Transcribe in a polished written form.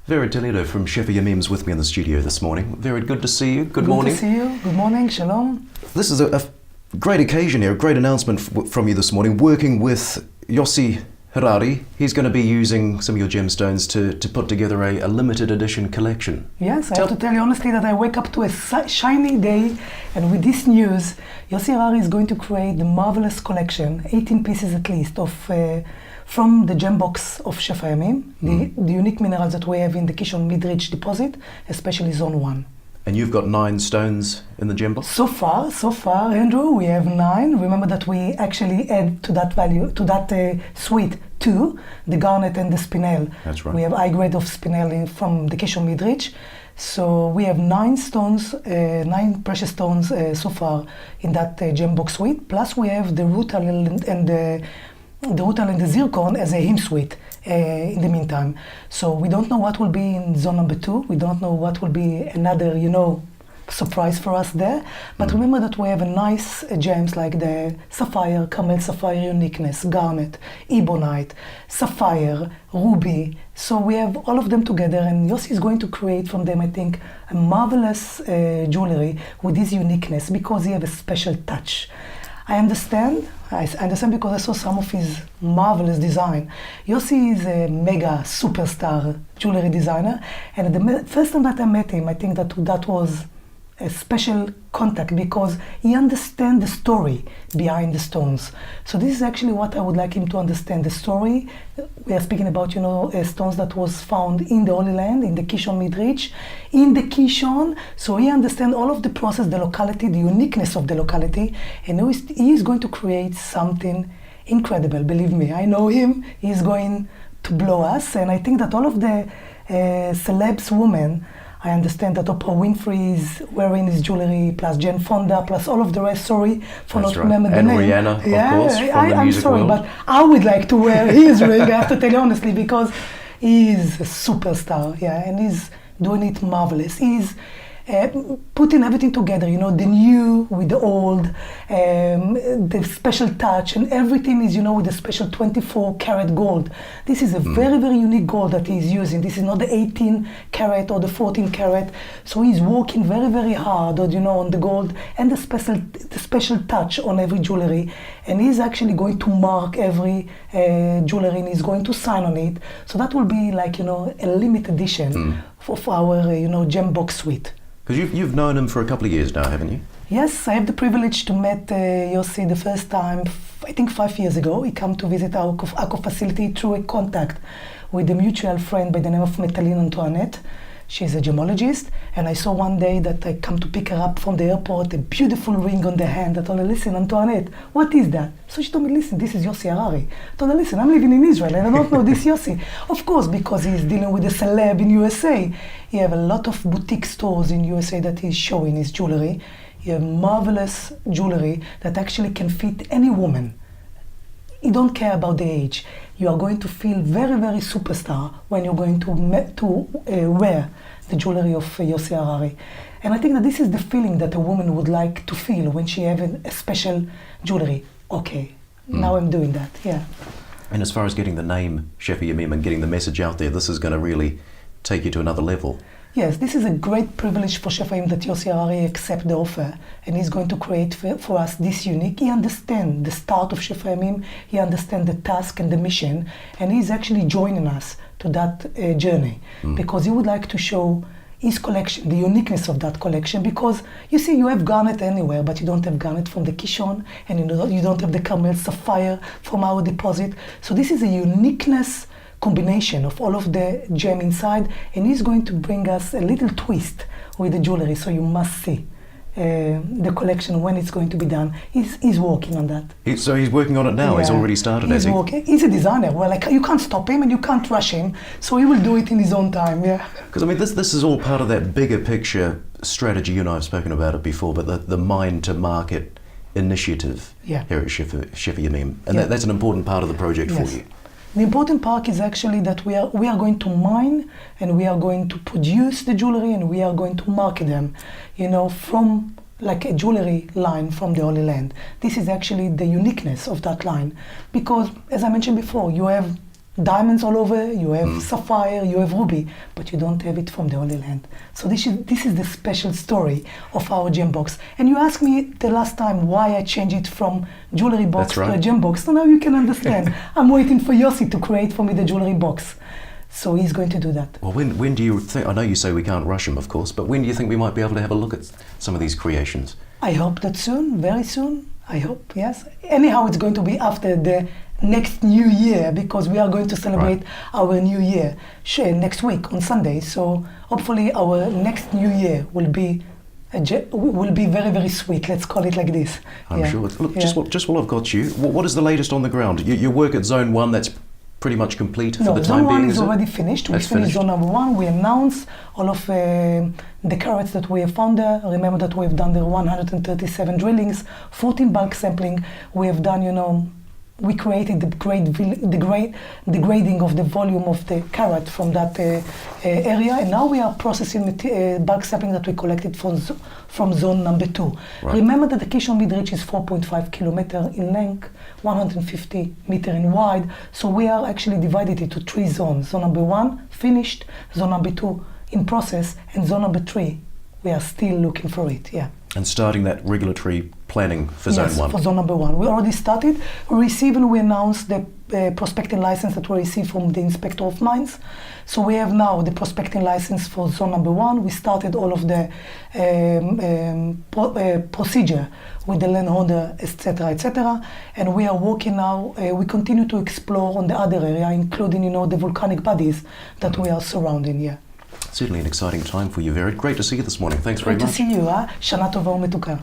Vera Toledo from Shefa Yamim's with me in the studio this morning. Vera, good to see you. Good morning. Good to see you. Good morning. Shalom. This is a great occasion here, a great announcement from you this morning, working with Yossi Harari. He's going to be using some of your gemstones to put together a limited edition collection. Yes, I have to tell you honestly that I wake up to a shiny day, and with this news, Yossi Harari is going to create the marvelous collection, 18 pieces at least, of from the gem box of Shefa Yamim, the unique minerals that we have in the Kishon Midridge deposit, especially Zone 1. And you've got 9 stones in the gem box? So far, Andrew, we have 9. Remember that we actually add to that value, to that suite 2, the garnet and the spinel. That's right. We have high grade of spinel from the Kishon Midridge. So we have 9 stones, 9 precious stones so far in that gem box suite. Plus we have the rutal and the rutal and the zircon as a hymn suite in the meantime. So we don't know what will be in zone number 2. We don't know what will be another, surprise for us there. But remember that we have a nice gems like the sapphire, Carmel sapphire uniqueness, garnet, ebonite, sapphire, ruby. So we have all of them together, and Yossi is going to create from them, I think, a marvelous jewelry with this uniqueness because he has a special touch. I understand because I saw some of his marvelous design. Yossi is a mega superstar jewelry designer, and the first time that I met him, I think that was a special contact because he understands the story behind the stones. So this is actually what I would like him to understand, the story. We are speaking about, stones that was found in the Holy Land, in the Kishon Midridge, in the Kishon. So he understands all of the process, the locality, the uniqueness of the locality, and he is going to create something incredible. Believe me, I know him. He's going to blow us, and I think that all of the celebs women, I understand that Oprah Winfrey is wearing his jewelry, plus Jane Fonda, plus all of the rest. Sorry for not remembering the name. And Rihanna, of course, from the music world. I'm sorry, but I would like to wear his ring, I have to tell you honestly, because he's a superstar, and he's doing it marvelous. He's putting everything together, the new with the old, the special touch, and everything is, with the special 24 karat gold. This is a very, very unique gold that he's using. This is not the 18 karat or the 14 karat. So he's working very, very hard, on the gold and the special touch on every jewelry. And he's actually going to mark every jewelry, and he's going to sign on it. So that will be like, a limited edition for our, gem box suite. Because you've known him for a couple of years now, haven't you? Yes, I have the privilege to meet Yossi the first time, I think 5 years ago. He came to visit our facility through a contact with a mutual friend by the name of Metalin Antoinette. She's a gemologist, and I saw one day that I come to pick her up from the airport, a beautiful ring on the hand. I told her, listen, Antoinette, what is that? So she told me, listen, this is Yossi Harari. I told her, listen, I'm living in Israel and I don't know this Yossi. Of course, because he's dealing with a celeb in USA. He have a lot of boutique stores in USA that he's showing his jewelry. He have marvelous jewelry that actually can fit any woman. You don't care about the age. You are going to feel very, very superstar when you're going to wear the jewelry of Yossi Harari. And I think that this is the feeling that a woman would like to feel when she has a special jewelry. Okay, now I'm doing that, And as far as getting the name Shefa Yamim and getting the message out there, this is going to really take you to another level. Yes, this is a great privilege for Shefa Yamim that Yossi Harari accept the offer, and he's going to create for us this unique. He understands the start of Shefa Yamim, he understands the task and the mission, and he's actually joining us to that journey because he would like to show his collection, the uniqueness of that collection, because you see, you have garnet anywhere, but you don't have garnet from the Kishon, and you don't have the Carmel sapphire from our deposit. So this is a uniqueness combination of all of the gem inside, and he's going to bring us a little twist with the jewelry, so you must see the collection when it's going to be done. He's working on that. So he's working on it now. He's already started, has he? He's a designer. Well, you can't stop him and you can't rush him, so he will do it in his own time. Because this is all part of that bigger picture strategy. You and I have spoken about it before, but the mind to market initiative here at Shefa Yamim, and that's an important part of the project for you. The important part is actually that we are going to mine, and we are going to produce the jewelry, and we are going to market them, from like a jewelry line from the Holy Land. This is actually the uniqueness of that line, because as I mentioned before, you have diamonds all over, you have sapphire, you have ruby, but you don't have it from the Holy Land. So this is the special story of our gem box. And you asked me the last time why I changed it from jewelry box to a gem box. So now you can understand. I'm waiting for Yossi to create for me the jewelry box. So he's going to do that. Well, when do you think, I know you say we can't rush him, of course, but when do you think we might be able to have a look at some of these creations? I hope that soon, very soon. I hope, yes. Anyhow, it's going to be after the next New Year, because we are going to celebrate our New Year next week on Sunday. So hopefully our next New Year will be very, very sweet. Let's call it like this. I'm sure. Look, just while I've got you, what is the latest on the ground? Your work at Zone 1, that's pretty much complete for the time being? Zone 1 is already finished. We finished Zone number 1. We announced all of the carats that we have found there. Remember that we have done the 137 drillings, 14 bulk sampling. We have done, we created the grading of the volume of the carat from that area, and now we are processing bulk sampling that we collected from zone number 2. Right. Remember that the Kishon Midrich is 4.5 kilometers in length, 150 meters in wide, so we are actually divided into 3 zones. Zone number 1 finished, zone number 2 in process, and zone number 3 we are still looking for it. And starting that regulatory planning for Zone 1? Yes, for Zone number 1. We already started. We announced the prospecting license that we received from the Inspector of Mines. So we have now the prospecting license for Zone number 1. We started all of the procedure with the landholder, etc., etc. And we are working now, we continue to explore on the other area, including, the volcanic bodies that we are surrounding. Certainly an exciting time for you, Vered. Great to see you this morning. Thanks very much. Great to see you. Shana tova umetuka.